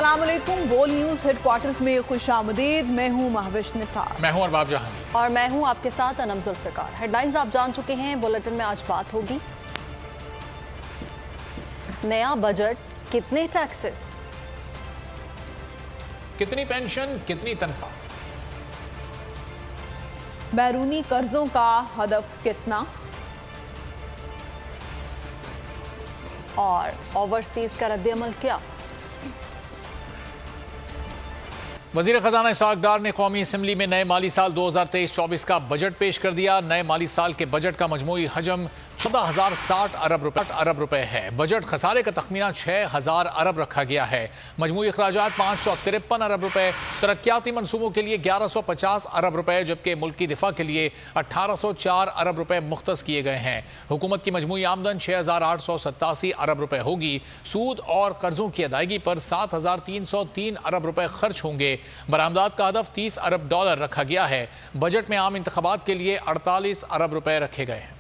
अस्सलाम वालेकुम। बोल न्यूज़ हेडक्वार्टर्स में खुशामदीद। मैं हूँ महविश निसार। मैं हूँ अरबाब जहां और मैं हूँ आपके साथ अनम जुल्फ़िकार। हेडलाइंस आप जान चुके हैं। बुलेटिन में आज बात होगी नया बजट, कितने टैक्सेस, कितनी पेंशन, कितनी तनख्वाह, बैरूनी कर्जों का हदफ कितना और ओवरसीज का रद्द-ए-अमल क्या। वज़ीर ख़ज़ाना इसहाक़ डार ने कौमी असम्बली में नए माली साल 2023-24 का बजट पेश कर दिया। नए माली साल के बजट का मजमूई हजम 14,060 अरब रुपए है। बजट खसारे का तखमीना 6,000 अरब रखा गया है। मजमूई अखराजात 553 अरब रुपए, तरक्याती मनसूबों के लिए 1150 अरब रुपए, जबकि मुल्की दिफा के लिए 1804 अरब रुपए मुख्तस किए गए हैं। हुकूमत की मजमूई आमदन 6,887 अरब रुपए होगी। सूद और कर्जों की अदायगी पर 7,303 अरब रुपए खर्च होंगे। बरामदात का हदफ 30 अरब डॉलर रखा गया है। बजट में आम इंतखाबात के लिए 48 अरब रुपए रखे गए हैं।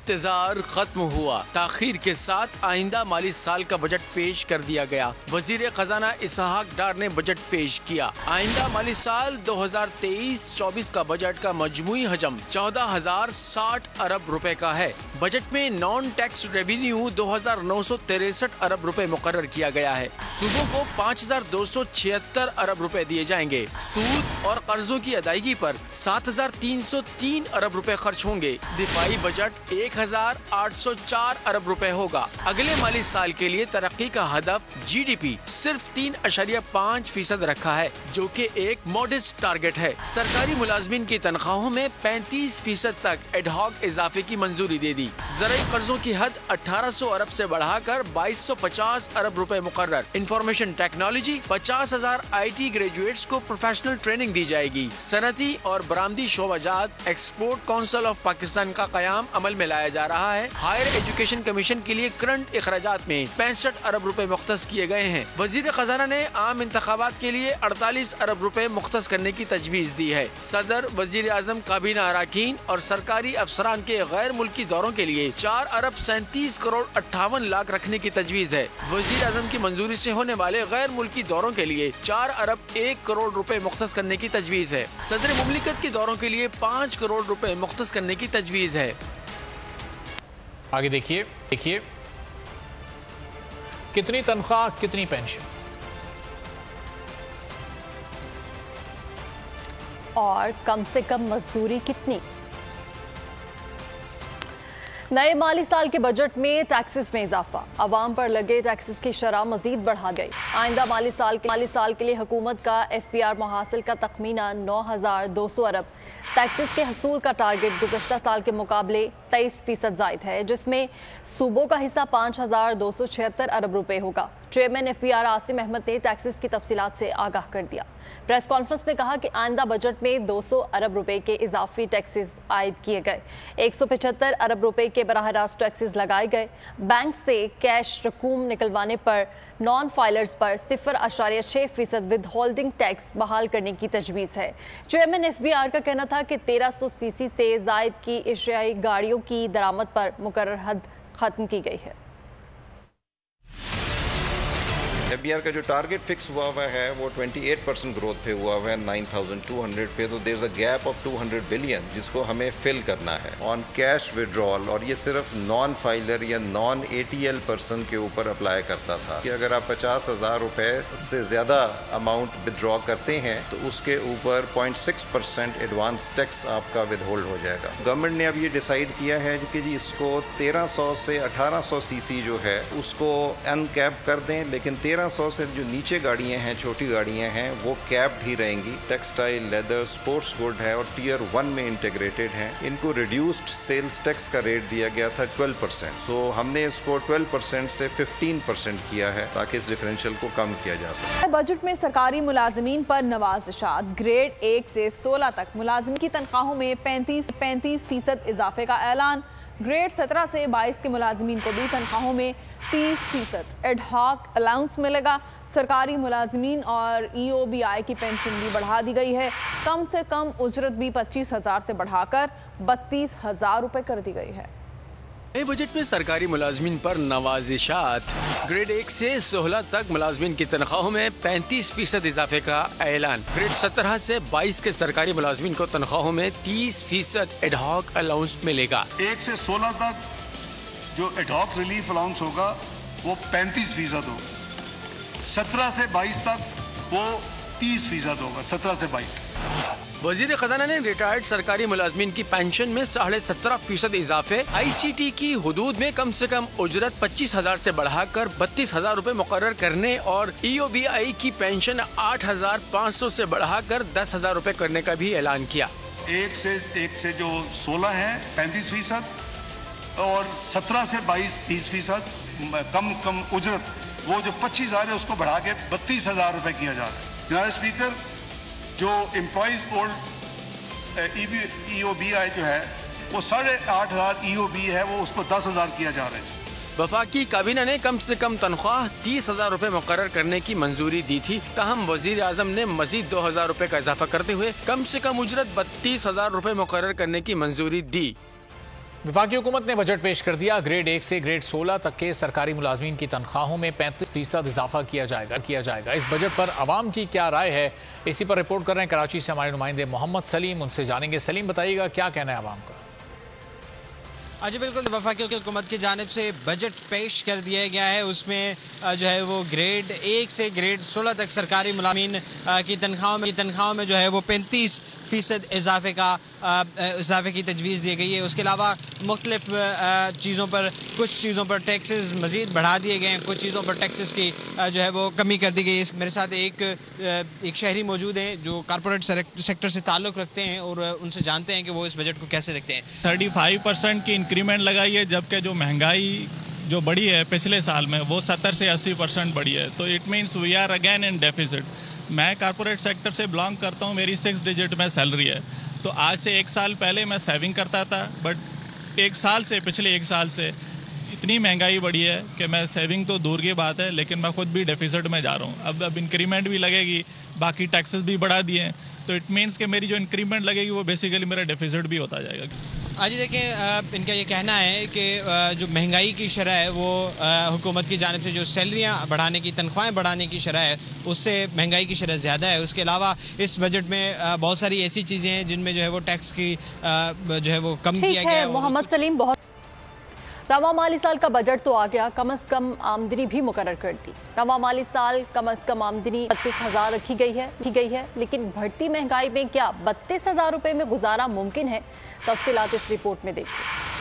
इंतजार खत्म हुआ। ताखीर के साथ आइंदा माली साल का बजट पेश कर दिया गया। वजीर खजाना इसहाक डार ने बजट पेश किया। आइंदा माली साल 2023-24 का बजट का मजमूई हजम 14,060 अरब रुपए का है। बजट में नॉन टैक्स रेवेन्यू 2,963 अरब रुपए मुकर्रर किया गया है। सूबों को 5,276 अरब रुपए दिए जाएंगे। सूद और कर्जों की अदायगी पर 7,303 अरब रुपए खर्च होंगे। दिफाई बजट 1,804 अरब रुपए होगा। अगले माली साल के लिए तरक्की का हदफ GDP सिर्फ 3.5% रखा है, जो कि एक मॉडेस्ट टारगेट है। सरकारी मुलाजमीन की तनख्वाहों में 35% तक एडहॉक इजाफे की मंजूरी दे दी। ज़राई कर्जों की हद 1,800 अरब से बढ़ाकर 2,250 अरब रुपए मुकर्रर। इंफॉर्मेशन टेक्नोलॉजी 50,000 IT ग्रेजुएट्स को प्रोफेशनल ट्रेनिंग दी जाएगी। सनती और बरामदी शोबाजात एक्सपोर्ट काउंसिल ऑफ पाकिस्तान का कयाम अमल में लाया जा रहा है। हायर एजुकेशन कमीशन के लिए करंट इखराजात में 65 अरब रुपए मुख्तस किए गए हैं। वजीर खजाना ने आम इंतखाबात के लिए 48 अरब रुपए मुख्तस करने की तजवीज दी है। सदर, वजीर आजम, काबीना अराकीन और सरकारी अफसरान के गैर मुल्की दौरों के लिए 4 अरब 37 करोड़ 58 लाख रखने की तजवीज है। वजीर आजम की मंजूरी से होने वाले गैर मुल्की दौरों के लिए 4 अरब 1 करोड़ रुपए मुख्तस करने की तजवीज है। सदर मुमलिकत के दौरों के लिए 5 करोड़ रुपए मुख्तस करने की तजवीज है। आगे देखिए कितनी तनख्वाह, कितनी पेंशन और कम से कम मजदूरी कितनी। नए माली साल के बजट में टैक्सेस में इजाफा, अवाम पर लगे टैक्सेस की शरह मजीद बढ़ा गई। आइंदा माली साल के लिए हुकूमत का FPR मुहासिल का तखमीना 9,200 अरब। टैक्सेस के हसूल का टारगेट गुज़श्ता साल के मुकाबले 23% ज़ायद है, जिसमें सूबों का हिस्सा 5,276 अरब रुपए होगा। चेयरमैन FPR आसिम अहमद ने टैक्सेस की तफसीलात से आगाह कर दिया। प्रेस कॉन्फ्रेंस में कहा कि आइंदा बजट में 200 अरब रुपए के इजाफी टैक्सेस आयद किए गए। 175 अरब रुपए के बराह रास्त टैक्सेस लगाए गए। बैंक से कैश रकूम निकलवाने पर नॉन फाइलर्स पर 0.6% विद होल्डिंग टैक्स बहाल करने की तजवीज़ है। चेयरमैन FPR का कहना था कि 1300 cc से जायद की एशियाई गाड़ियों की दरामद पर मुकर्रर हद खत्म की गई है। FBR का जो टारगेट फिक्स हुआ हुआ है वो 28% ग्रोथ पे हुआ हुआ है 9,200 पे। तो there is a gap of 200 billion जिसको हमें फिल करना है ऑन कैश विड्रॉल। और ये सिर्फ नॉन फाइलर या नॉन ATL पर्सन के ऊपर अप्लाई करता था कि अगर आप 50,000 रुपए से ज़्यादा अमाउंट विड्रॉ करते हैं तो उसके ऊपर 0.6% एडवांस टैक्स आपका विदहोल्ड हो जाएगा। गवर्नमेंट ने अब ये डिसाइड किया है कि जी इसको 1300 से 1800 cc जो है उसको अनकैप कर दें, लेकिन 1300 से जो नीचे गाड़ियां हैं, छोटी गाड़ियां हैं, वो कैप्ड ही रहेंगी। टेक्सटाइल, लेदर, स्पोर्ट्स गुड है और टियर 1 में इंटीग्रेटेड हैं। इनको रिड्यूस्ड सेल्स टैक्स का रेट दिया गया था 12%। सो हमने इसको 12% से 15% किया है ताकि इस डिफरेंशियल को कम किया जा सके। बजट में सरकारी मुलाजमीन पर नवाजिशात, ग्रेड 1 से 16 तक मुलाजिम की तनख्वाहों में 35% इजाफे का ऐलान। ग्रेड 17 से 22 के मुलाजमीन को भी तनख्वाहों में 30% एडहॉक अलाउंस मिलेगा। सरकारी मुलाजमीन और EOBI की पेंशन भी बढ़ा दी गई है। कम से कम उजरत भी 25,000 से बढ़ाकर 32,000 रुपए कर दी गई है। नए बजट में सरकारी मुलाजमीन पर नवाजिशात। ग्रेड 1 से 16 तक मुलाजमीन की तनख्वाहों में 35% इजाफे का ऐलान। ग्रेड 17 से 22 के सरकारी मुलाजमीन को तनख्वाहों में 30% एडहॉक अलाउंस मिलेगा। 1 से 16 तक जो एडहॉक रिलीफ अलाउंस होगा वो 35% होगा। 17 से 22 तक वो 30% होगा। 17 से 22। वजीर खजाना ने रिटायर्ड सरकारी मुलाजमीन की पेंशन में 17.5% इजाफे, ICT की हुदूद में कम से कम उजरत 25,000 से बढ़ाकर 32,000 रुपए मुकर्रर करने और EOBI की पेंशन 8,500 से बढ़ाकर 10,000 रुपए करने का भी ऐलान किया। 1 से जो 16 है 35% और 17 से 22 30%। कम उजरत वो जो 25,000 है उसको बढ़ा के 32,000 रुपए किया जा रहा है। जनाब स्पीकर, जो एम्प्लॉइज ओल्ड EOBI जो है वो 8,500 EOB है, वो उसको 10,000 किया जा रहा है। वफाकी काबीना ने कम से कम तनख्वाह 30,000 रुपए मुकर्रर करने की मंजूरी दी थी। ताहम वजीर आजम ने मजीद 2,000 रुपए का इजाफा करते हुए कम से कम उजरत 32,000 रुपए मुकर्रर करने की मंजूरी दी। वफाकी हुकूमत ने बजट पेश कर दिया। ग्रेड 1 से ग्रेड 16 तक के सरकारी मुलाजमीन की तनख्वाहों में 35% इजाफा किया जाएगा। इस बजट पर आवाम की क्या राय है, इसी पर रिपोर्ट कर रहे हैं कराची से हमारे नुमाइंदे मोहम्मद सलीम। उनसे जानेंगे। सलीम, बताइएगा क्या कहना है आवाम का? जी बिल्कुल, वफाकी हुकूमत की जानिब से बजट पेश कर दिया गया है। उसमें जो है वो ग्रेड 1 से ग्रेड 16 तक सरकारी मुलाजमीन की तनख्वाहों में जो है वो 35% इजाफे की तजवीज़ दी गई है। उसके अलावा मुख्तलिफ कुछ चीज़ों पर टैक्सेस मज़ीद बढ़ा दिए गए हैं, कुछ चीज़ों पर टैक्सेस की जो है वो कमी कर दी गई है। मेरे साथ एक शहरी मौजूद हैं जो कॉर्पोरेट सेक्टर से ताल्लुक़ रखते हैं और उनसे जानते हैं कि वो इस बजट को कैसे देखते हैं। 35% की इंक्रीमेंट लगाई है, जबकि जो महंगाई जो बढ़ी है पिछले साल में वो 70 से 80% बढ़ी है। तो it means we are again in deficit. मैं कॉर्पोरेट सेक्टर से बिलोंग करता हूँ, मेरी 6 डिजिट में सैलरी है। तो आज से 1 साल पहले मैं सेविंग करता था, बट पिछले एक साल से इतनी महंगाई बढ़ी है कि मैं सेविंग तो दूर की बात है, लेकिन मैं खुद भी डेफिसिट में जा रहा हूँ। अब इंक्रीमेंट भी लगेगी, बाकी टैक्सेस भी बढ़ा दिए हैं, तो इट मीन्स कि मेरी जो इंक्रीमेंट लगेगी वो बेसिकली मेरा डेफिसिट भी होता जाएगा। आज देखें, इनका ये कहना है कि जो महंगाई की शरह है वो हुकूमत की जानिब से जो सैलरियाँ बढ़ाने की, तनख्वाहें बढ़ाने की शरह है, उससे महंगाई की शरह ज़्यादा है। उसके अलावा इस बजट में बहुत सारी ऐसी चीज़ें हैं जिनमें जो है वो टैक्स की जो है वो कम किया गया है। मोहम्मद सलीम, बहुत रवा माली साल का बजट तो आ गया, कम अज़ कम आमदनी भी मुकर्रर कर दी। रवा माली साल कम अज़ कम आमदनी 32,000 रखी गई है, लेकिन बढ़ती महंगाई में क्या 32,000 रुपए में गुजारा मुमकिन है? तफसीलात इस रिपोर्ट में देखिए।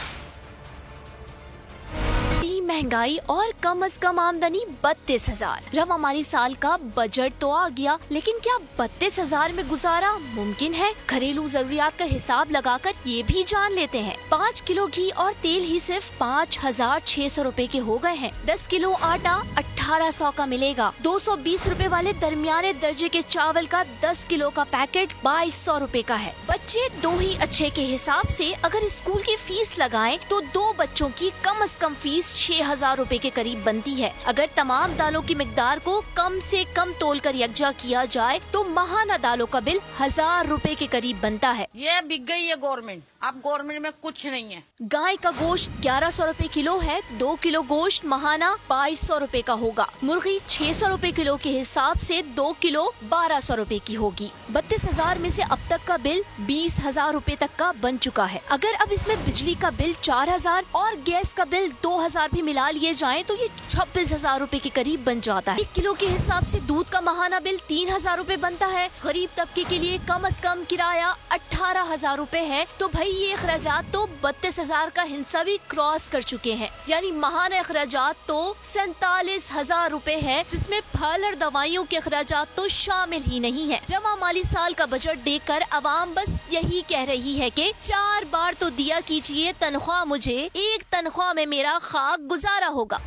महंगाई और कम अज कम आमदनी 32,000। रवा माली साल का बजट तो आ गया, लेकिन क्या 32,000 में गुजारा मुमकिन है? घरेलू जरूरियात का हिसाब लगाकर ये भी जान लेते हैं। 5 किलो घी और तेल ही सिर्फ 5,600 रुपए के हो गए हैं। 10 किलो आटा 1,800 का मिलेगा। 220 रुपए वाले दरमियाने दर्जे के चावल का 10 किलो का पैकेट 2,200 रुपए का है। बच्चे 2 ही अच्छे के हिसाब से अगर स्कूल की फीस लगाएं तो 2 बच्चों की कम से कम फीस 6,000 रुपए के करीब बनती है। अगर तमाम दालों की मिकदार को कम से कम तोल कर यकजा किया जाए तो माहाना दालों का बिल 1,000 रुपए के करीब बनता है। ये बिक गई है गवर्नमेंट, अब गवर्नमेंट में कुछ नहीं है। गाय का गोश्त 1,100 रुपए किलो है। 2 किलो गोश्त माहाना 2,200 रुपए का होगा। मुर्गी 600 रुपए किलो के हिसाब से 2 किलो 1,200 रुपए की होगी। 32,000 में से अब तक का बिल 20,000 रुपए तक का बन चुका है। अगर अब इसमें बिजली का बिल 4,000 और गैस का बिल 2,000 भी मिला लिए जाएं तो ये 26,000 रुपए के करीब बन जाता है। 1 किलो के हिसाब से दूध का माहाना बिल 3,000 रुपए बनता है। गरीब तबके के लिए कम से कम किराया 18,000 रुपए है। तो भाई ये अखराजात तो 32,000 का हिस्सा भी क्रॉस कर चुके हैं। यानी माहाना अखराजात तो 47,000 रुपए है, जिसमें फल और दवाइयों के अखराजात तो शामिल ही नहीं है। रवा माली साल का बजट देखकर अवाम बस यही कह रही है कि 4 बार तो दिया कीजिए तनख्वाह मुझे, एक तनख्वाह में मेरा खाक गुजारा होगा।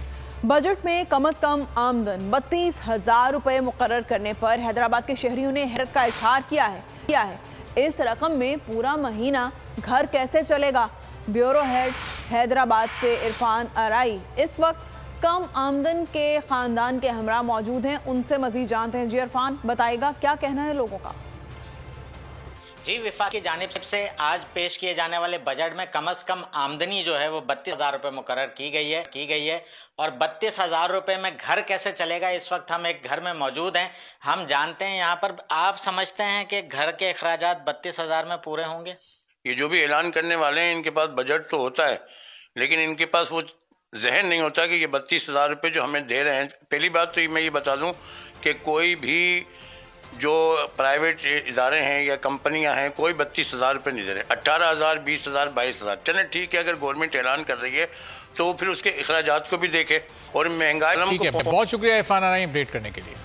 बजट में कम से कम आमदन 32,000 रुपए मुकर्रर करने पर हैदराबाद के शहरियों ने हैरत का इजहार किया है। इस रकम में पूरा महीना घर कैसे चलेगा? ब्यूरो हेड हैदराबाद से इरफान अराई इस वक्त कम आमदन के खानदान के हमरा मौजूद हैं, उनसे मजीद जानते हैं। जी इरफान, बताइएगा क्या कहना है लोगों का? जी, विफाक की जानिब से आज पेश किए जाने वाले बजट में कम से कम आमदनी जो है वो 32,000 रुपये मुकर्रर की गई है और 32,000 रुपये में घर कैसे चलेगा। इस वक्त हम एक घर में मौजूद हैं, हम जानते हैं यहाँ पर, आप समझते हैं कि घर के अखराजात 32,000 में पूरे होंगे? ये जो भी ऐलान करने वाले हैं इनके पास बजट तो होता है, लेकिन इनके पास वो जहन नहीं होता कि ये 32,000 रुपये जो हमें दे रहे हैं। पहली बात तो मैं ये बता दूं कि कोई भी जो प्राइवेट इदारे हैं या कंपनियां हैं, कोई 32,000 रुपये नहीं दे रहे। 18,000, 20,000, 22,000, चले ठीक है, अगर गवर्नमेंट ऐलान कर रही है तो फिर उसके अखराजात को भी देखे और महंगाई को। बहुत शुक्रिया इरफान आराई अपडेट करने के लिए।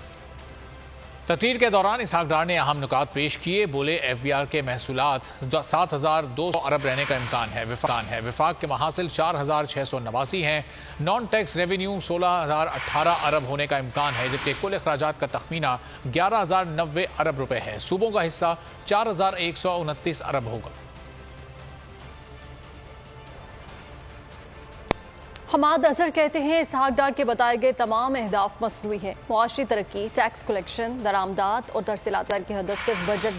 तकरीर के दौरान इसहाक डार ने अहम नुकात पेश किए, बोले FBR के महसूलात 7,200 अरब रहने का इम्कान है। विफाक के महासिल 4,689 हैं। नॉन टैक्स रेवेन्यू 16,018 अरब होने का इम्कान है, जबकि कुल अखराजात का तखमीना 11,090 अरब रुपए है। सूबों का हिस्सा 4,129 अरब होगा। हमाद अजहर कहते हैं इसहाक डार के बताए गए तमाम अहदाफ मसनूई है। मुआशी तरक्की, टैक्स कलेक्शन, दरामदात और तरसीलात के हदफ सिर्फ बजट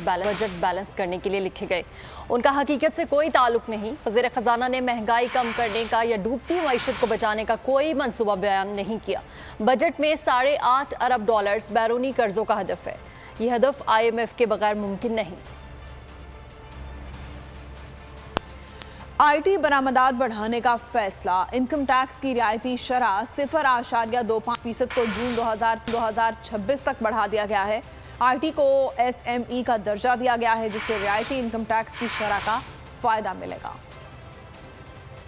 बैलेंस करने के लिए लिखे गए। उनका हकीकत से कोई ताल्लुक नहीं। वज़ीर ख़जाना ने महंगाई कम करने का या डूबती मईशत को बचाने का कोई मंसूबा बयान नहीं किया। बजट में 8.5 अरब डॉलर्स बैरूनी कर्जों का हदफ है। ये हदफ IMF के बगैर मुमकिन नहीं। IT बरामदात बढ़ाने का फैसला, इनकम टैक्स की रियायती शरह 0.25% को जून 2026 तक बढ़ा दिया गया है। IT को SME का दर्जा दिया गया है, जिससे रियायती इनकम टैक्स की शरह का फायदा मिलेगा।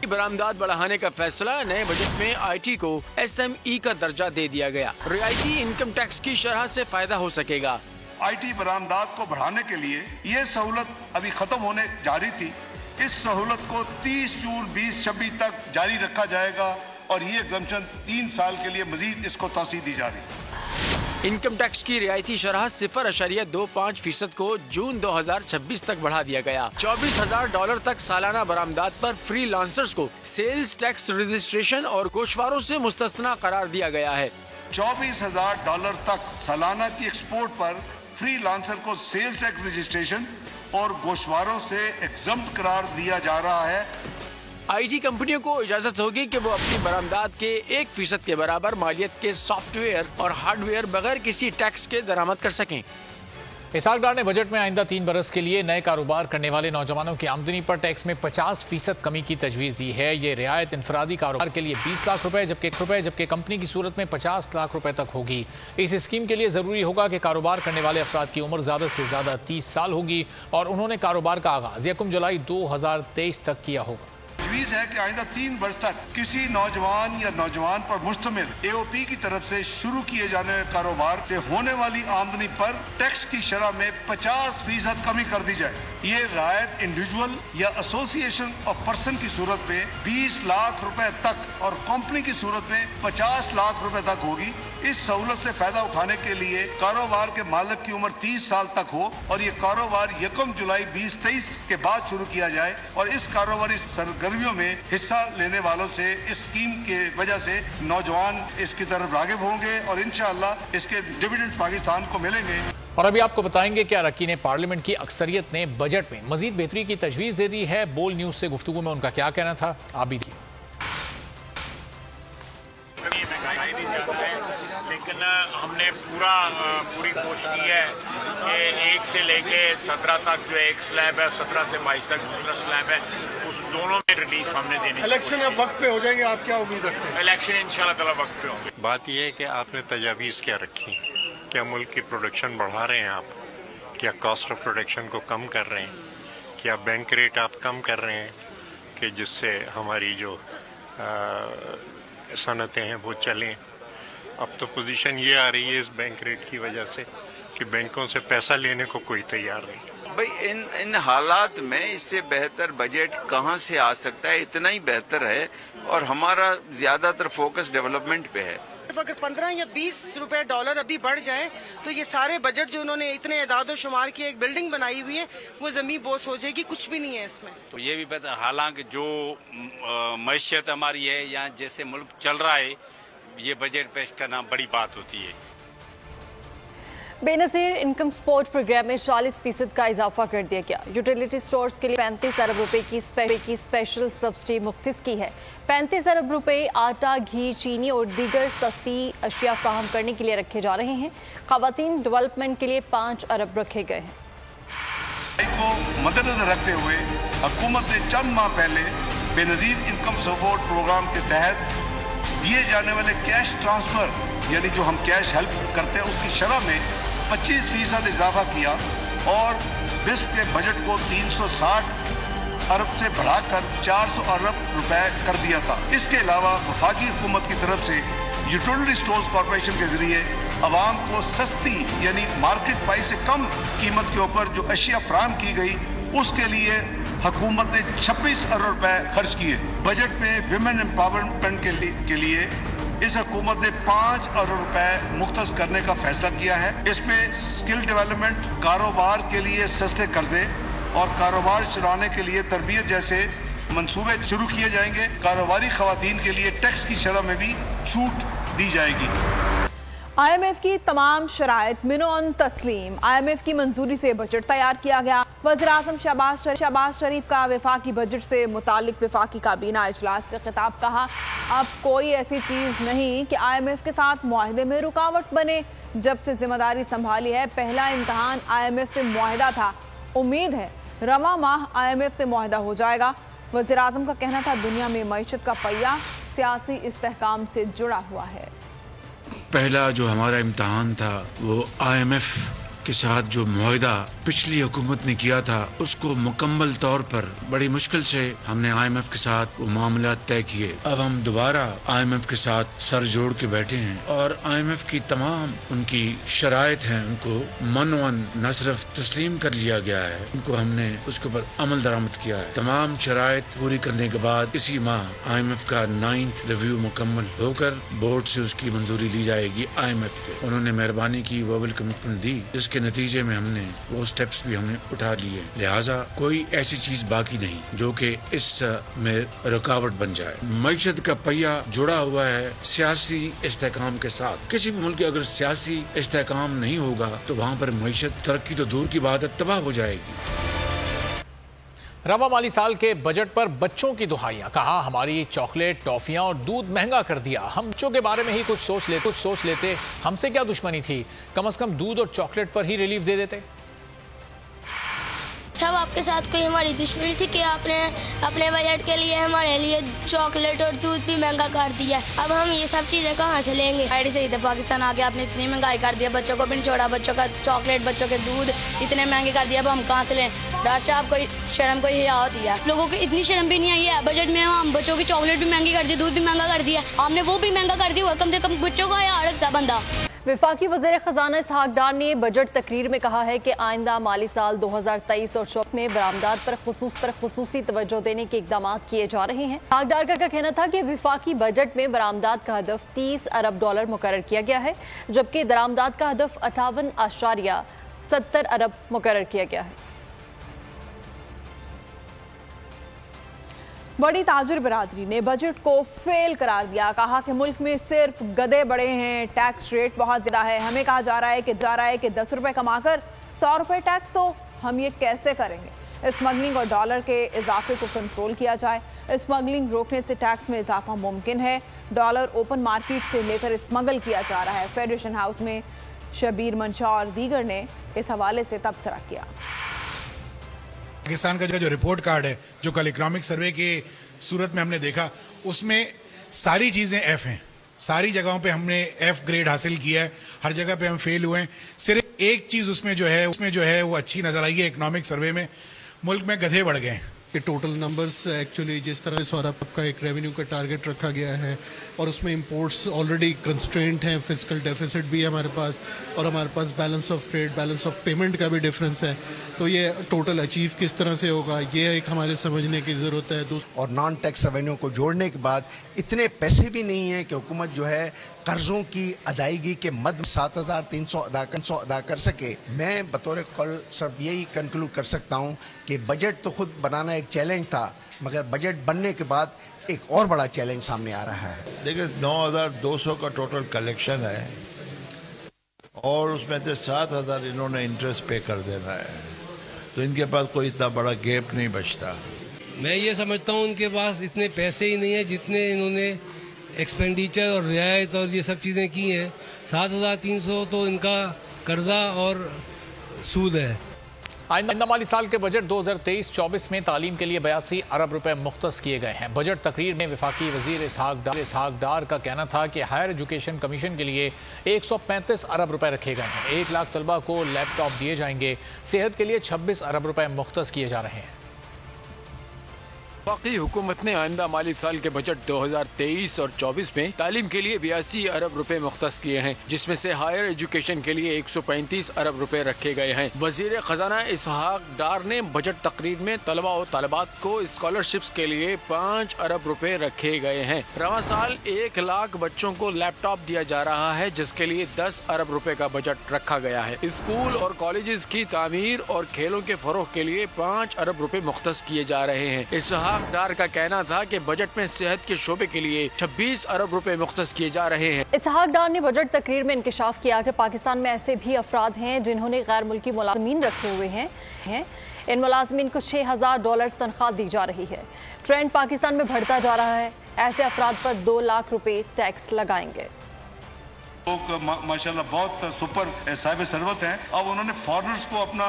बरामदात बढ़ाने का फैसला, नए बजट में IT को SME का दर्जा दे दिया गया। रियायती इनकम टैक्स की शरह से फायदा हो सकेगा। IT बरामदात को बढ़ाने के लिए ये सहूलत अभी खत्म होने जा रही थी, इस सहूलत को 30 जून 2026 तक जारी रखा जाएगा और ये एग्जम्पशन 3 साल के लिए मजीद इसको तौसीह दी जा रही है। इनकम टैक्स की रियायती शरह 0.25% को जून 2026 तक बढ़ा दिया गया। $24,000 तक सालाना बरामदात पर फ्री लांसर्स को सेल्स टैक्स रजिस्ट्रेशन और गोशवारों से मुस्तस्ना करार दिया गया है। $24,000 तक सालाना की एक्सपोर्ट पर फ्री लांसर को सेल्स टैक्स रजिस्ट्रेशन और गोशवारों से एग्जम्प्ट करार दिया जा रहा है। IT कंपनियों को इजाजत होगी कि वो अपनी बरामदात के 1% के बराबर मालियत के सॉफ्टवेयर और हार्डवेयर बगैर किसी टैक्स के दरामद कर सकें। इसहाक डार ने बजट में आइंदा 3 बरस के लिए नए कारोबार करने वाले नौजवानों की आमदनी पर टैक्स में 50% कमी की तजवीज़ दी है। ये रियायत इंफरादी कारोबार के लिए 20 लाख रुपए जबकि कंपनी की सूरत में 50 लाख रुपए तक होगी। इस स्कीम के लिए ज़रूरी होगा कि कारोबार करने वाले अफराद की उम्र ज़्यादा से ज़्यादा 30 साल होगी और उन्होंने कारोबार का आगाज़ 1 जुलाई 2023 तक किया होगा। तजवीज़ है कि आइंदा 3 वर्ष तक किसी नौजवान या नौजवान पर मुश्तमिल AOP की तरफ से शुरू किए जाने वाले कारोबार से होने वाली आमदनी पर टैक्स की शरह में 50% कमी कर दी जाए। ये रायत इंडिविजुअल या एसोसिएशन ऑफ पर्सन की सूरत में 20 लाख रुपए तक और कंपनी की सूरत में 50 लाख रुपए तक होगी। इस सहूलत से फायदा उठाने के लिए कारोबार के मालिक की उम्र 30 साल तक हो और ये कारोबार 1 जुलाई 2023 के बाद शुरू किया जाए और इस कारोबारी सरगर्मियों में हिस्सा लेने वालों से इस स्कीम के वजह से नौजवान इसकी तरफ राग़िब होंगे और इंशाअल्लाह इसके डिविडेंड पाकिस्तान को मिलेंगे। और अभी आपको बताएंगे कि अरकान पार्लियामेंट की अक्सरियत ने बजट में मजीद बेहतरी की तजवीज़ दे दी है। बोल न्यूज से गुफ्तगू में उनका क्या कहना था, आप भी लेकिन हमने पूरी कोशिश की है कि 1 से लेके 17 तक जो एक स्लैब है, 17 से 22 तक दूसरा स्लैब है, उस दोनों में रिलीफ हमने देनी। इलेक्शन अब वक्त पे हो जाएंगे, आप क्या उम्मीद रखते हैं? इलेक्शन इंशाल्लाह ताला वक्त पे होंगे। बात यह है कि आपने तजावीज़ क्या रखी, क्या मुल्क की प्रोडक्शन बढ़ा रहे हैं आप, क्या कॉस्ट ऑफ प्रोडक्शन को कम कर रहे हैं, क्या बैंक रेट आप कम कर रहे हैं कि जिससे हमारी जो सनतें हैं वो चलें। अब तो पोजीशन ये आ रही है इस बैंक रेट की वजह से कि बैंकों से पैसा लेने को कोई तैयार नहीं। भाई इन हालात में इससे बेहतर बजट कहाँ से आ सकता है? इतना ही बेहतर है और हमारा ज्यादातर फोकस डेवलपमेंट पे है। अगर 15 या 20 रुपए डॉलर अभी बढ़ जाए तो ये सारे बजट जो उन्होंने इतने एदाद शुमार की एक बिल्डिंग बनाई हुई है वो जमीन बोझ हो जाएगी, कुछ भी नहीं है इसमें। तो ये भी बेहतर, हालांकि जो मैशियत हमारी है या जैसे मुल्क चल रहा है, ये बजट पेश करना बड़ी बात होती है। बेनज़ीर इनकम सपोर्ट प्रोग्राम में 40% का इजाफा कर दिया गया। यूटिलिटी स्टोर्स के लिए 35 अरब रुपए की स्पेशल सब्सिडी मुख्तस की है। 35 अरब रुपए आटा, घी, चीनी और दीगर सस्ती अशिया फराहम करने के लिए रखे जा रहे हैं। ख़वातीन डेवलपमेंट के लिए 5 अरब रखे गए हैं। को मद्देनजर रखते हुए हुकूमत ने चंद माह पहले बेनज़ीर इनकम सपोर्ट प्रोग्राम के तहत दिए जाने वाले कैश ट्रांसफर यानी जो हम कैश हेल्प करते हैं उसकी शरह में 25% इजाफा किया और विस्प के बजट को 360 अरब से बढ़ाकर 400 अरब रुपए कर दिया था। इसके अलावा वफाकी हुकूमत की तरफ से यूटिलिटी स्टोर्स कॉरपोरेशन के जरिए आवाम को सस्ती यानी मार्केट प्राइस से कम कीमत के ऊपर जो अशिया फराहम की गई उसके लिए हुकूमत ने 26 अरब रुपए खर्च किए। बजट में विमेन एम्पावरमेंट के लिए इस हुकूमत ने 5 अरब रुपए मुख्तस करने का फैसला किया है। इसमें स्किल डेवलपमेंट, कारोबार के लिए सस्ते कर्जे और कारोबार चलाने के लिए तरबियत जैसे मंसूबे शुरू किए जाएंगे। कारोबारी खवातीन के लिए टैक्स की शरह में भी छूट दी जाएगी। IMF की तमाम शराइत मिनोन तस्लीम। IMF की मंजूरी से बजट तैयार किया गया। वज़ीर-ए-आज़म शहबाज शरीफ का वफाकी बजट से मुतालिक वफाकी काबीना इजलास से खिताब। कहा, अब कोई ऐसी चीज़ नहीं कि IMF के साथ मुआहदे में रुकावट बने। जब से जिम्मेदारी संभाली है पहला इम्तहान IMF से मुआहदा था। उम्मीद है रवा माह IMF से मुआहदा हो जाएगा। वज़ीर-ए-आज़म का कहना था दुनिया में मईशत का पहिया सियासी इस्तेहकाम से जुड़ा हुआ है। पहला जो हमारा इम्तहान था वो IMF के साथ जो मुआहदा पिछली हुकूमत ने किया था उसको मुकम्मल तौर पर बड़ी मुश्किल से हमने IMF के साथ वो मामला तय किए। अब हम दोबारा IMF के साथ सर जोड़ के बैठे हैं और IMF की तमाम उनकी शराइत हैं उनको मनवन न सिर्फ तस्लीम कर लिया गया है, उनको हमने उसके ऊपर अमल दरामद किया है। तमाम शराइत पूरी करने के बाद इसी माह IMF का 9th रिव्यू मुकम्मल होकर बोर्ड से उसकी मंजूरी ली जाएगी। IMF के उन्होंने मेहरबानी की, वर्बल कमिटमेंट दी, जिसके नतीजे में हमने वो स्टेप्स भी हमने उठा लिए। लिहाजा कोई ऐसी चीज बाकी नहीं जो कि इस में रुकावट बन जाए। मईशत का पहिया जुड़ा हुआ है सियासी इस्तेहकाम के साथ। किसी भी मुल्क के अगर सियासी इस्तेहकाम नहीं होगा तो वहाँ पर मईशत तरक्की तो दूर की बात है, तबाह हो जाएगी। रवा माली साल के बजट पर बच्चों की दुहाइयां। कहा, हमारी चॉकलेट, टॉफियां और दूध महंगा कर दिया। हम बच्चों के बारे में ही कुछ सोच लेते। हमसे क्या दुश्मनी थी, कम से कम दूध और चॉकलेट पर ही रिलीफ दे देते। सब आपके साथ कोई हमारी दुश्मनी थी कि आपने अपने बजट के लिए हमारे लिए चॉकलेट और दूध भी महंगा कर दिया। अब हम ये सब चीज़ें कहाँ से लेंगे। आईडी से इधर पाकिस्तान आके आपने इतनी महंगाई कर दिया, बच्चों को भी नहीं छोड़ा, बच्चों का चॉकलेट, बच्चों के दूध इतने महंगे कर दिया। अब हम कहाँ से लें। डॉक्टर साहब कोई शर्म कोई हिया होती है। लोगों की इतनी शर्म भी नहीं आई है। बजट में हम बच्चों की चॉकलेट भी महंगी कर दी, दूध भी महंगा कर दिया। हमने वो भी महंगा कर दिया, कम से कम बच्चों का हिया रखता बंदा। वफाकी वज़ीर ख़ज़ाना इसहाक डार ने बजट तकरीर में कहा है कि आइंदा माली साल 2023 और 2024 में बरामदात पर खुसूसी तवज्जो देने के इक़दाम किए जा रहे हैं। इसहाक डार का कहना था कि वफाकी बजट में बरामदात का हदफ $30 अरब मुकर्रर किया गया है, जबकि दरामदात का हदफ 58.70 अरब मुकर्रर किया गया है। बड़ी ताजिर बिरादरी ने बजट को फेल करार दिया। कहा कि मुल्क में सिर्फ गधे बड़े हैं, टैक्स रेट बहुत ज्यादा है। हमें कहा जा रहा है कि 10 रुपए कमाकर 100 रुपए टैक्स, तो हम ये कैसे करेंगे। स्मगलिंग और डॉलर के इजाफे को कंट्रोल किया जाए। स्मगलिंग रोकने से टैक्स में इजाफा मुमकिन है। डॉलर ओपन मार्केट से लेकर स्मगल किया जा रहा है। फेडरेशन हाउस में शबीर मंशा और दीगर ने इस हवाले से तबसरा किया। पाकिस्तान का जो रिपोर्ट कार्ड है जो कल इकोनॉमिक सर्वे की सूरत में हमने देखा, उसमें सारी चीज़ें F हैं। सारी जगहों पे हमने F ग्रेड हासिल किया है, हर जगह पे हम फेल हुए हैं। सिर्फ एक चीज़ उसमें जो है वो अच्छी नज़र आई है इकोनॉमिक सर्वे में, मुल्क में गधे बढ़ गए हैं। कि टोटल नंबर्स एक्चुअली जिस तरह सौरभ का एक रेवेन्यू का टारगेट रखा गया है और उसमें इंपोर्ट्स ऑलरेडी कंस्ट्रेंट हैं, फिजिकल डेफिसिट भी है हमारे पास और हमारे पास balance of trade, balance of payment का भी डिफरेंस है, तो ये टोटल अचीव किस तरह से होगा ये एक हमारे समझने की ज़रूरत है। और नॉन टैक्स रेवेन्यू को जोड़ने के बाद इतने पैसे भी नहीं हैं कि हुकूमत जो है कर्जों की अदायगी के मद 7,300 अदा कर सके। मैं बतौर कल सिर्फ यही कंक्लूड कर सकता हूँ कि बजट तो खुद बनाना एक चैलेंज था, मगर बजट बनने के बाद एक और बड़ा चैलेंज सामने आ रहा है। देखिए 9,200 का टोटल कलेक्शन है اور اس میں سے 7,000 انہوں نے انٹرسٹ پے کر دینا ہے، تو ان کے پاس کوئی اتنا بڑا گیپ نہیں بچتا۔ میں یہ سمجھتا ہوں ان کے پاس اتنے پیسے ہی نہیں ہیں جتنے انہوں نے ایکسپینڈیچر اور رعایت اور یہ سب چیزیں کی ہیں۔ 7,300 تو ان کا قرضہ اور سود ہے۔ آئندہ مالی سال کے بجٹ 2023-24 میں تعلیم کے لیے 82 ارب روپے مختص کیے گئے ہیں۔ بجٹ تقریر میں وفاقی وزیر اسحاق ڈار کا کہنا تھا کہ ہائر ایجوکیشن کمیشن کے لیے 135 ارب روپے رکھے گئے ہیں۔ 1 لاکھ طلبہ کو لیپ ٹاپ دیے جائیں گے۔ صحت کے لیے 26 ارب روپے مختص کیے جا رہے ہیں۔ وفاقی حکومت نے آئندہ مالی سال کے بجٹ 2023 اور 24 میں تعلیم کے لیے 82 ارب روپے مختص کیے ہیں، جس میں سے ہائر ایجوکیشن کے لیے 135 ارب روپے رکھے گئے ہیں۔ وزیر خزانہ اسحاق ڈار نے بجٹ تقریر میں طلبہ و طالبات کو اسکالرشپس کے لیے 5 ارب روپے رکھے گئے ہیں۔ رواں سال 1 لاکھ بچوں کو لیپ ٹاپ دیا جا رہا ہے، جس کے لیے 10 ارب روپے کا بجٹ رکھا گیا ہے۔ اسکول اور کالجز کی تعمیر اور کھیلوں کے فروغ کے لیے 5 ارب روپے مختص کیے جا رہے ہیں۔ اسحاق ڈار کا کہنا تھا کہ بجٹ میں صحت کے شعبے کے لیے 26 ارب روپے مختص کیے جا رہے ہیں۔ اسحاق ڈار نے بجٹ تقریر میں انکشاف کیا کہ پاکستان میں ایسے بھی افراد ہیں جنہوں نے غیر ملکی ملازمین رکھے ہوئے ہیں۔ ان ملازمین کو $6,000 تنخواہ دی جا رہی ہے۔ ٹرینڈ پاکستان میں بڑھتا جا رہا ہے۔ ایسے افراد پر 2 لاکھ روپے ٹیکس لگائیں گے۔ لوگ ماشاءاللہ بہت سپر صاحب ثروت ہیں۔ اب انہوں نے فارنرز کو اپنا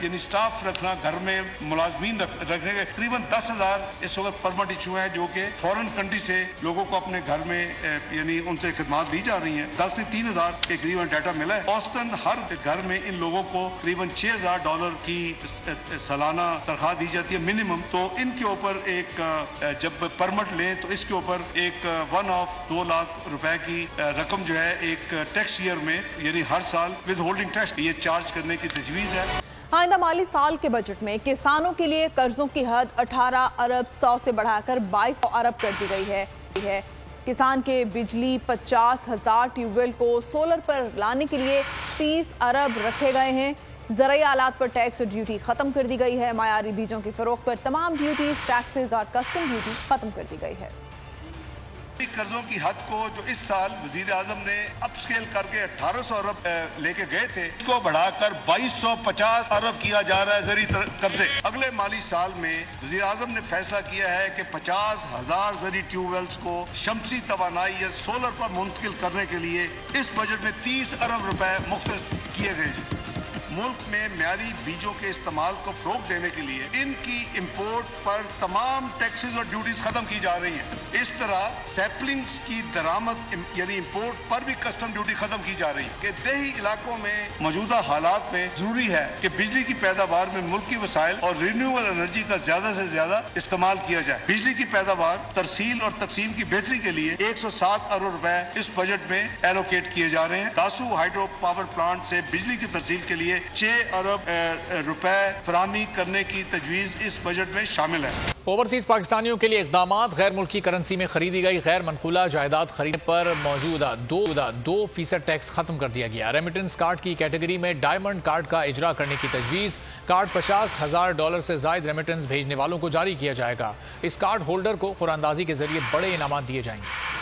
یعنی سٹاف رکھنا، گھر میں ملازمین رکھنے کے تقریباً 10,000 اس وقت پرمٹ ایشو ہیں، جو کہ فورن کنٹری سے لوگوں کو اپنے گھر میں یعنی ان سے خدمات دی جا رہی ہیں۔ 10 سے 3,000 کے قریباً ڈیٹا ملا ہے۔ اوسطاً ہر گھر میں ان لوگوں کو تقریباً $6,000 کی سالانہ تنخواہ دی جاتی ہے منیمم۔ تو ان کے اوپر ایک جب پرمٹ لیں تو اس کے اوپر ایک 1 آف 2 لاکھ روپے کی رقم جو ہے ایک ٹیکس ایئر میں یعنی ہر سال ود ہولڈنگ ٹیکس یہ چارج کرنے کی تجویز ہے۔ آئندہ مالی سال کے بجٹ میں کسانوں کے لیے قرضوں کی حد 18 ارب 100 سے بڑھا کر 22 ارب کر دی گئی ہے۔ کسان کے بجلی 50,000 ٹیوب ویل کو سولر پر لانے کے لیے 30 ارب رکھے گئے ہیں۔ زرعی آلات پر ٹیکس اور ڈیوٹی ختم کر دی گئی ہے۔ معیاری بیجوں کی فروخت پر تمام ڈیوٹیز، ٹیکسز اور کسٹم ڈیوٹی ختم کر دی گئی ہے۔ قرضوں کی حد کو جو اس سال وزیر اعظم نے اپ سکیل کر کے 1,800 ارب لے کے گئے تھے، اس کو بڑھا کر 2,250 ارب کیا جا رہا ہے زرعی قرضے۔ اگلے مالی سال میں وزیر اعظم نے فیصلہ کیا ہے کہ 50,000 زرعی ٹیوب ویلز کو شمسی توانائی یا سولر پر منتقل کرنے کے لیے اس بجٹ میں 30 ارب روپے مختص کیے گئے۔ ملک میں معیاری بیجوں کے استعمال کو فروغ دینے کے لیے ان کی امپورٹ پر تمام ٹیکسز اور ڈیوٹیز ختم کی جا رہی ہیں۔ اس طرح سیپلنگز کی درآمد یعنی امپورٹ پر بھی کسٹم ڈیوٹی ختم کی جا رہی ہے کہ دیہی علاقوں میں موجودہ حالات میں ضروری ہے کہ بجلی کی پیداوار میں ملکی وسائل اور رینیوبل انرجی کا زیادہ سے زیادہ استعمال کیا جائے۔ بجلی کی پیداوار، ترسیل اور تقسیم کی بہتری کے لیے 107 ارب روپے اس بجٹ میں ایلوکیٹ کیے جا رہے ہیں۔ تاسو ہائیڈرو پاور پلانٹ سے بجلی کی ترسیل کے لیے 6 ارب روپے فراہمی کرنے کی تجویز اس بجٹ میں شامل ہے۔ اوورسیز پاکستانیوں کے لیے اقدامات۔ غیر ملکی کرنسی میں خریدی گئی غیر منقولہ جائیداد خریدنے پر موجودہ 2% ٹیکس ختم کر دیا گیا۔ ریمیٹنس کارڈ کی کیٹیگری میں ڈائمنڈ کارڈ کا اجرا کرنے کی تجویز۔ کارڈ $50,000 سے زائد ریمیٹنس بھیجنے والوں کو جاری کیا جائے گا۔ اس کارڈ ہولڈر کو قراندازی کے ذریعے بڑے انعامات دیے جائیں گے۔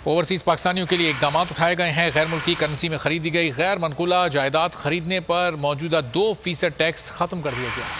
اوورسیز پاکستانیوں کے لیے اقدامات اٹھائے گئے ہیں۔ غیر ملکی کرنسی میں خریدی گئی غیر منقولہ جائیداد خریدنے پر موجودہ 2% ٹیکس ختم کر دیا گیا۔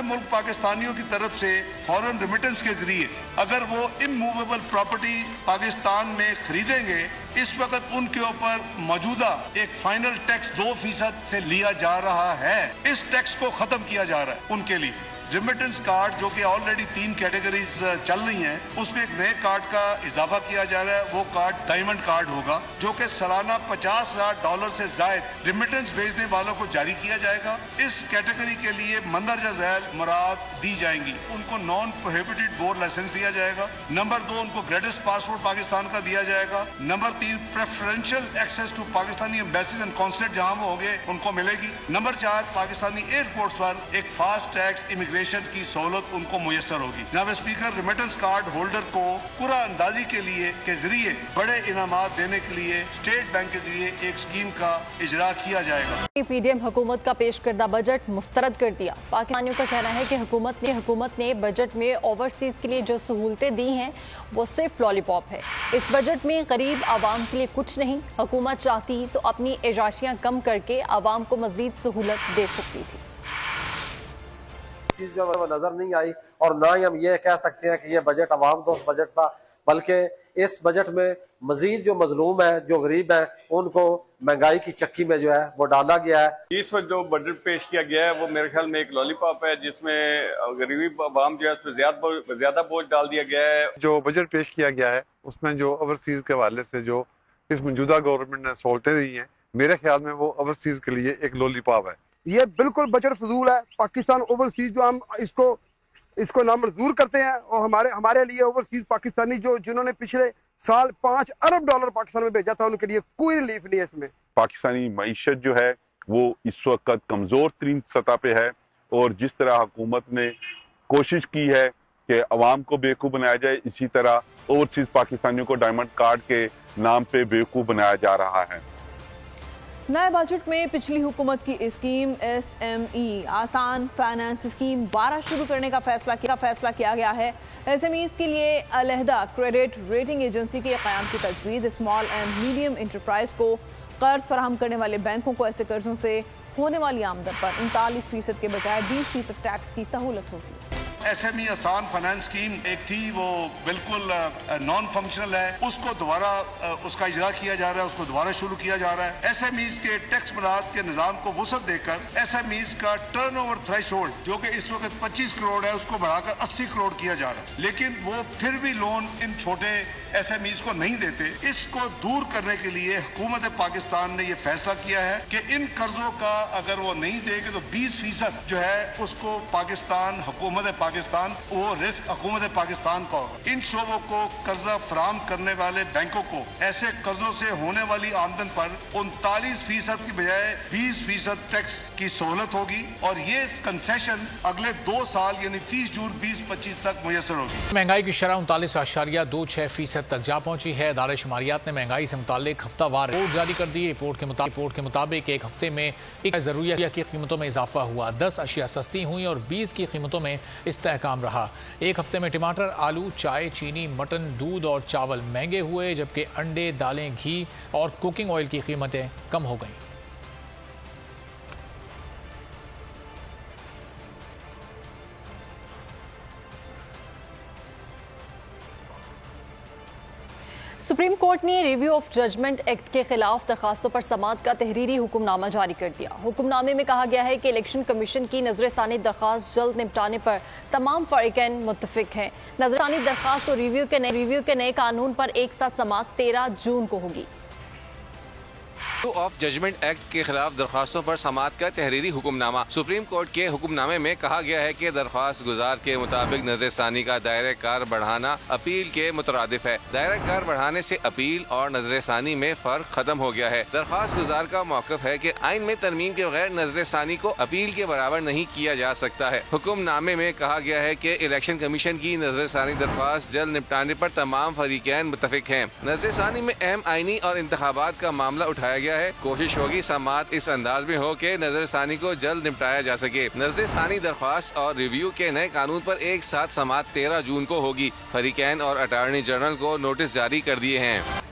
ملک پاکستانیوں کی طرف سے فورن ریمیٹنس کے ذریعے اگر وہ اموویبل پراپرٹی پاکستان میں خریدیں گے، اس وقت ان کے اوپر موجودہ ایک فائنل ٹیکس 2% سے لیا جا رہا ہے۔ اس ٹیکس کو ختم کیا جا رہا ہے ان کے لیے۔ ریمیٹنس کارڈ جو کہ آلریڈی 3 کیٹیگریز چل رہی ہیں، اس میں ایک نئے کارڈ کا اضافہ کیا جا رہا ہے۔ وہ کارڈ ڈائمنڈ کارڈ ہوگا جو کہ سالانہ $50,000 سے زائد ریمیٹنس بھیجنے والوں کو جاری کیا جائے گا۔ اس کیٹیگری کے لیے مندرجہ ذیل مراد دی جائیں گی۔ ان کو نان پروہیبٹڈ بورڈ لائسنس دیا جائے گا۔ نمبر 2 ان کو گریڈس پاسپورٹ پاکستان کا دیا جائے گا۔ Number 3 preferential access to Pakistani embassies and consulate جہاں وہ ہوں گے ان کو ملے گی۔ نمبر 4 پاکستانی ایئرپورٹس پر ایک فاسٹ ٹریک امیگریشن रजिस्ट्रेशन की सहूलत उनको मुयसर होगी। जनाब स्पीकर, रेमिटेंस कार्ड होल्डर को पूरा अंदाजी के जरिए बड़े इनामात देने के लिए स्टेट बैंक के जरिए एक स्कीम का इजरा किया जाएगा। पीडीएम हुकूमत का पेश करदा बजट मुस्तरद कर दिया। पाकिस्तानियों का कहना है कि हुकूमत ने बजट में ओवरसीज के लिए जो सहूलतें दी हैं वो सिर्फ लॉलीपॉप है। इस बजट में गरीब आवाम के लिए कुछ नहीं। हुकूमत चाहती तो अपनी एजाशियां कम करके आवाम को मजीद सहूलत दे सकती थी। चीज जो वो नजर नहीं आई, और ना ही हम ये कह सकते हैं कि ये बजट अवाम दोस्त बजट था, बल्कि इस बजट में मजीद जो मजलूम है, जो गरीब है, उनको महंगाई की चक्की में जो है वो डाला गया है। इस वक्त जो बजट पेश किया गया है वो मेरे ख्याल में एक लॉलीपॉप है, जिसमें गरीब आवाम जो है उस पर ज्यादा बोझ डाल दिया गया है। जो बजट पेश किया गया है उसमें जो ओवरसीज के हवाले से जो इस मौजूदा गवर्नमेंट ने सहूलतें दी हैं, मेरे ख्याल में वो ओवरसीज के लिए एक लॉलीपॉप है। ये बिल्कुल बजट फजूल है। पाकिस्तान ओवरसीज जो हम इसको नामंजूर करते हैं, और हमारे लिए ओवरसीज पाकिस्तानी जिन्होंने पिछले साल 5 अरब डॉलर पाकिस्तान में भेजा था, उनके लिए कोई रिलीफ नहीं है इसमें। पाकिस्तानी मईशत जो है वो इस वक्त कमजोर तरीन सतह पे है, और जिस तरह हुकूमत ने कोशिश की है कि अवाम को बेवकूफ़ बनाया जाए, इसी तरह ओवरसीज पाकिस्तानियों को डायमंड कार्ड के नाम पे बेवकूफ़ बनाया जा रहा है। नए बजट में पिछली हुकूमत की स्कीम SME आसान फाइनेंस स्कीम 12 शुरू करने का फैसला किया गया है। SMEs के लिए अलहदा क्रेडिट रेटिंग एजेंसी के क़याम की तजवीज़। स्मॉल एंड मीडियम इंटरप्राइज को कर्ज फराहम करने वाले बैंकों को ऐसे कर्जों से होने वाली आमदन पर 39% के बजाय 20% टैक्स की सहूलत होगी। SME आसान फाइनेंस स्कीम एक थी, वो बिल्कुल नॉन फंक्शनल है, उसको दोबारा उसका इजरा किया जा रहा है, उसको दोबारा शुरू किया जा रहा है। SMEs के टैक्स मराहत के निज़ाम को वसअत देकर SMEs का टर्नओवर थ्रेशोल्ड जो कि इस वक्त 25 करोड़ है, उसको बढ़ाकर 80 करोड़ किया जा रहा है, लेकिन वो फिर भी लोन इन छोटे SMEs को नहीं देते। इसको दूर करने के लिए हुकूमत पाकिस्तान ने ये फैसला किया है कि इन कर्जों का अगर वो नहीं देंगे तो 20% जो है उसको हुकूमत पाकिस्तान वो रिस्क हुकूमत पाकिस्तान का होगा। इन शोबों को कर्जा फराहम करने वाले बैंकों को ऐसे कर्जों से होने वाली आमदन पर 39% की बजाय 20% टैक्स की सहूलत होगी, और ये कंसेशन अगले 2 साल यानी 30 जून 2025 तक मुयसर होगी। महंगाई की शरह 39.26% तक जा पहुंची है। इदारे शुमारियात ने महंगाई से मुतालिक हफ्तावार रिपोर्ट जारी कर दी। रिपोर्ट के मुताबिक एक हफ्ते में एक ज़रूरिया की कीमतों में इजाफा हुआ, 10 अशिया सस्ती हुई और 20 की कीमतों में इस्तेहकाम रहा। एक हफ्ते में टमाटर, आलू, चाय, चीनी, मटन, दूध और चावल महंगे हुए, जबकि अंडे, दालें, घी और कुकिंग ऑयल की कीमतें कम हो गईं। सुप्रीम कोर्ट ने रिव्यू ऑफ जजमेंट एक्ट के खिलाफ दरखास्तों पर समाअत का तहरीरी हुक्मनामा जारी कर दिया। हुक्मनामे में कहा गया है कि इलेक्शन कमीशन की नजरसानी दरखास्त जल्द निपटाने पर तमाम फरीकैन मुत्तफिक हैं। नजरसानी दरखास्त और रिव्यू के नए कानून पर एक साथ समाअत 13 जून को होगी। रिव्यू ऑफ जजमेंट एक्ट के खिलाफ दरखास्तों पर समाअत का तहरीरी हुक्मनामा। सुप्रीम कोर्ट के हुक्मनामे में कहा गया है कि दरख्वास्त गुजार के मुताबिक नजरसानी का दायरा कार बढ़ाना अपील के मुतरादिफ है। दायरा कार बढ़ाने से अपील और नजरसानी में फर्क खत्म हो गया है। दरख्वास्त गुजार का मौक़िफ़ है कि आइन में तरमीम के बगैर नजरसानी को अपील के बराबर नहीं किया जा सकता है। हुक्मनामे में कहा गया है कि इलेक्शन कमीशन की नजरसानी दरख्वास्त जल्द निपटाने पर तमाम फरीकैन मुत्तफिक हैं। नजरसानी में अहम आइनी और इंतखाबात का मामला उठाया गया है। कोशिश होगी समाअत इस अंदाज में हो कि नजरसानी को जल्द निपटाया जा सके। नजरसानी दरख्वास्त और रिव्यू के नए कानून पर एक साथ समाअत 13 जून को होगी। फरीकैन और अटॉर्नी जनरल को नोटिस जारी कर दिए हैं।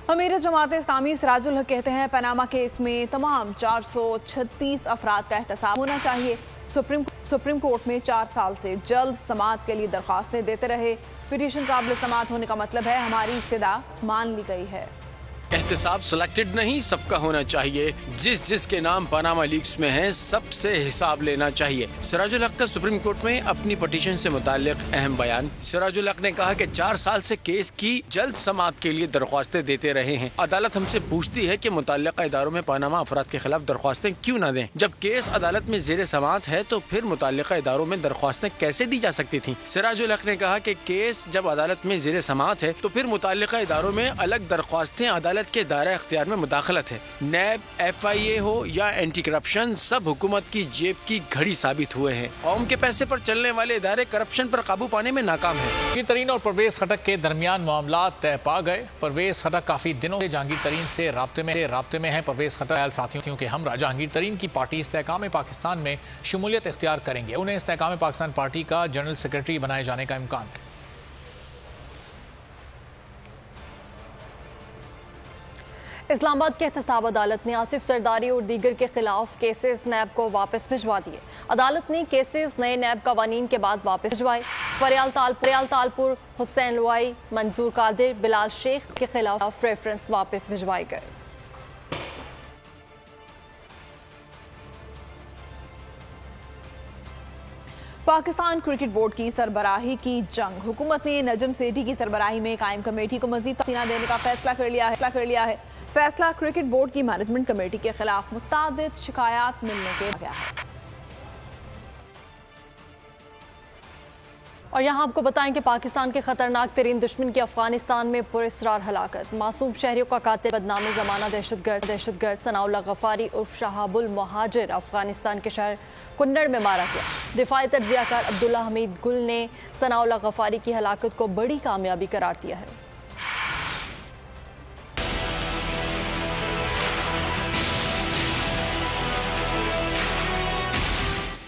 अमीर जमात इस्लामी सिराजुल हक कहते हैं पनामा केस में तमाम 436 अफराद का एहतसाब होना चाहिए। सुप्रीम कोर्ट में 4 साल से जल्द समाअत के लिए दरख्वास्तें देते रहे। पिटीशन काबिल समाअत होने का मतलब है हमारी इस्तदा मान ली गई है। एहतसाब सिलेक्टेड नहीं, सबका होना चाहिए। जिसके नाम पनामा लीक्स में है सबसे हिसाब लेना चाहिए। सिराजुल हक का सुप्रीम कोर्ट में अपनी पिटीशन से मुताल्लिक अहम बयान। सिराजुल हक ने कहा कि 4 साल से केस की जल्द समाअत के लिए दरख्वास्तें देते रहे हैं। अदालत हमसे पूछती है कि मुतल्लिका इदारों में पनामा अफराद के खिलाफ दरख्वास्तें क्यों न दें। जब केस अदालत में ज़ेर समाअत है तो फिर मुतल्लिका इदारों में दरख्वास्तें कैसे दी जा सकती थी। सिराजुल हक ने कहा कि केस जब अदालत में ज़ेर समाअत है तो फिर मुतल्लिका इदारों में अलग दरख्वास्तें अदालत عدالت کے دائرہ اختیار میں مداخلت ہے. نیب, FIA ہو یا اینٹی کرپشن, سب حکومت کی جیب کی گھڑی ثابت ہوئے ہیں. قوم کے پیسے پر چلنے والے ادارے کرپشن پر قابو پانے میں ناکام ہیں. جہانگیر ترین اور پرویز خٹک کے درمیان معاملات طے پا گئے. پرویز خٹک کافی دنوں سے جہانگیر ترین سے رابطے میں ہیں. پرویز خٹک ساتھیوں کے ہمراہ جہانگیر ترین کی پارٹی استحکام پاکستان میں شمولیت اختیار کریں گے. انہیں استحکام پاکستان پارٹی کا جنرل سیکرٹری بنائے جانے کا امکان ہے. اسلام آباد کے احتساب عدالت نے آصف زرداری اور دیگر کے خلاف کیسز نیب کو واپس بھجوا دیے. عدالت نے کیسز نئے نیب قوانین کے بعد واپس بھجوائے. فریال تالپور, حسین لوائی, منظور قادر, بلال شیخ کے خلاف ریفرنس واپس بھجوائے گئے. پاکستان کرکٹ بورڈ کی سربراہی کی جنگ. حکومت نے نجم سیٹھی کی سربراہی میں قائم کمیٹی کو مزید تقسیم دینے کا فیصلہ کر لیا ہے. فیصلہ کرکٹ بورڈ کی مینجمنٹ کمیٹی کے خلاف متعدد شکایات ملنے کے بعد. اور یہاں آپ کو بتائیں کہ پاکستان کے خطرناک ترین دشمن کی افغانستان میں پراسرار ہلاکت. معصوم شہریوں کا قاتل بدنام زمانہ دہشت گرد ثناء اللہ غفاری عرف شہاب المہاجر افغانستان کے شہر کنڑ میں مارا گیا. دفاعی تجزیہ کار عبداللہ حمید گل نے ثناء اللہ غفاری کی ہلاکت کو بڑی کامیابی قرار دیا ہے.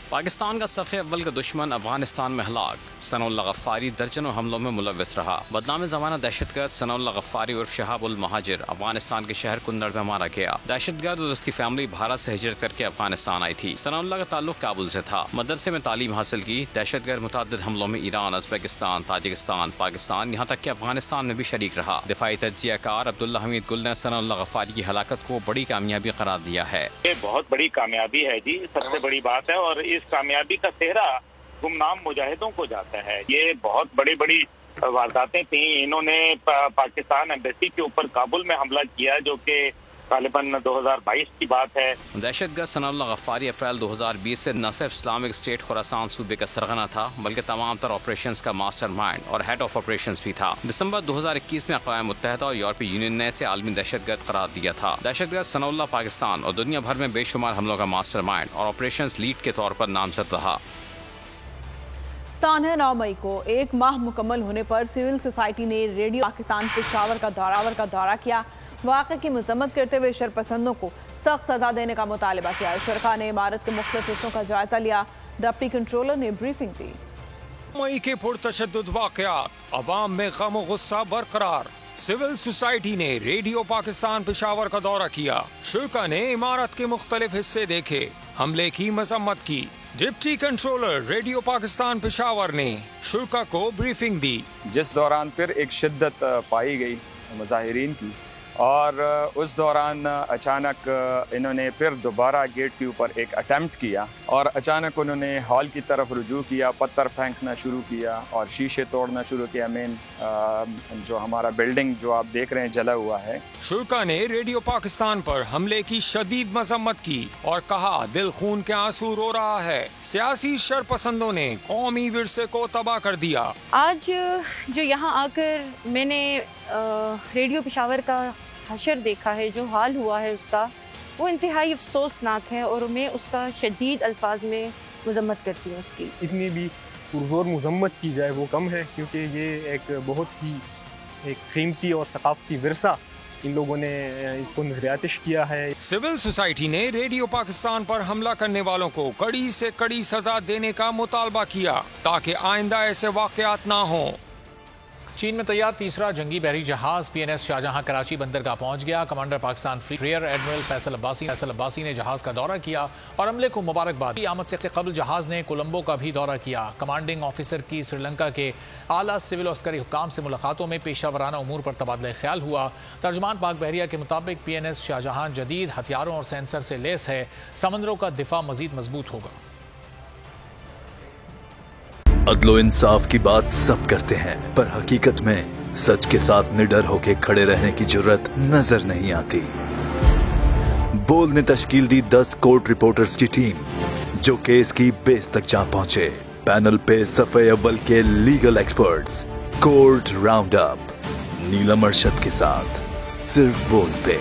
پاکستان کا صف اول کا دشمن افغانستان میں ہلاک. ثناء اللہ غفاری درجنوں حملوں میں ملوث رہا. بدنام زمانہ دہشت گرد ثناء اللہ غفاری عرف شہاب المہاجر افغانستان کے شہر کنڑ میں مارا گیا. دہشت گرد اور اس کی فیملی بھارت سے ہجرت کر کے افغانستان آئی تھی. ثناء اللہ کا تعلق کابل سے تھا. مدرسے میں تعلیم حاصل کی. دہشت گرد متعدد حملوں میں ایران, ازبکستان, تاجکستان, پاکستان, یہاں تک کہ افغانستان میں بھی شریک رہا. دفاعی تجزیہ کار عبداللہ حمید گل نے ثناء اللہ غفاری کی ہلاکت کو بڑی کامیابی قرار دیا ہے. یہ بہت بڑی کامیابی ہے جی, سب سے بڑی بات ہے, اور اس کامیابی کا صحرا گمنام مجاہدوں کو جاتا ہے. یہ بہت بڑی وارداتیں تھیں. انہوں نے پاکستان ایمبیسی کے اوپر کابل میں حملہ کیا جو کہ غالباً 2022 کی بات ہے. دہشت گرد ثناء اللہ غفاری اپریل 2020 سے نہ صرف اسلامک اسٹیٹ خراسان صوبے کا سرغنہ تھا بلکہ تمام تر آپریشنز کا ماسٹر مائنڈ اور ہیڈ آف آپریشنز بھی تھا. دسمبر 2021 میں اقوام متحدہ اور یورپی یونین نے اسے عالمی دہشت گرد قرار دیا تھا. دہشت گرد ثناء اللہ پاکستان اور دنیا بھر میں بے شمار حملوں کا ماسٹر مائنڈ اور آپریشنز لیڈ کے طور پر نامزد رہا. سانحہ 9 مئی کو ایک ماہ مکمل ہونے پر سول سوسائٹی نے ریڈیو پاکستان پشاور کا دورہ کیا. واقعے کی مذمت کرتے ہوئے شرپسندوں کو سخت سزا دینے کا مطالبہ کیا. شرکاء نے عمارت کے مختلف حصوں کا جائزہ لیا. ڈپٹی کنٹرولر نے بریفنگ دی. مئی کے پرتشدد واقعات, عوام میں غم و غصہ برقرار. سول سوسائٹی نے ریڈیو پاکستان پشاور کا دورہ کیا. شرکاء نے عمارت کے مختلف حصے دیکھے, حملے کی مذمت کی. Deputy controller radio Pakistan Peshawar نے شرکاء کو بریفنگ دی. جس دوران پھر ایک شدت پائی گئی مظاہرین کی, اور اس دوران اچانک انہوں نے پھر دوبارہ گیٹ کے اوپر ایک اٹیمپٹ کیا, اور اچانک انہوں نے ہال کی طرف رجوع کیا, پتھر پھینکنا شروع کیا اور شیشے توڑنا شروع کیا. مین جو ہمارا بلڈنگ جو آپ دیکھ رہے ہیں جلا ہوا ہے. شرکاء نے ریڈیو پاکستان پر حملے کی شدید مذمت کی اور کہا دل خون کے آنسو رو رہا ہے. سیاسی شرپسندوں نے قومی ورثے کو تباہ کر دیا. آج جو یہاں آ کر میں نے ریڈیو پشاور کا حشر دیکھا ہے, جو حال ہوا ہے اس کا, وہ انتہائی افسوسناک ہے, اور میں اس کا شدید الفاظ میں مذمت کرتی ہوں. اس کی اتنی بھی پرزور مذمت کی جائے وہ کم ہے, کیونکہ یہ ایک بہت ہی ایک قیمتی اور ثقافتی ورثہ ان لوگوں نے اس کو نظریاتش کیا ہے. سول سوسائٹی نے ریڈیو پاکستان پر حملہ کرنے والوں کو کڑی سے کڑی سزا دینے کا مطالبہ کیا تاکہ آئندہ ایسے واقعات نہ ہوں. چین میں تیار تیسرا جنگی بحری جہاز PNS شاہجہاں کراچی بندرگاہ پہنچ گیا. Commander Pakistan fleet rear admiral Faisal Abbasi نے جہاز کا دورہ کیا اور عملے کو مبارکباد دی. آمد سے قبل جہاز نے کولمبو کا بھی دورہ کیا. کمانڈنگ آفیسر کی سری لنکا کے اعلیٰ سول عسکری حکام سے ملاقاتوں میں پیشہ ورانہ امور پر تبادلہ خیال ہوا. ترجمان پاک بحریہ کے مطابق PNS شاہجہاں جدید ہتھیاروں اور سینسر سے لیس ہے. سمندروں کا دفاع مزید مضبوط ہوگا. عدل و انصاف کی بات سب کرتے ہیں, پر حقیقت میں سچ کے ساتھ نڈر ہو کے کھڑے رہنے کی جرت نظر نہیں آتی. بول نے تشکیل دی 10 کورٹ رپورٹرز کی ٹیم جو کیس کی بیس تک جا پہنچے. پینل پہ صفحے اول کے legal experts. Court round up Neelam Arshad کے ساتھ सिर्फ बोल पे।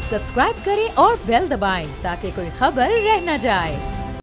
सब्सक्राइब करें और बेल दबाएं ताकि कोई खबर रह न जाए।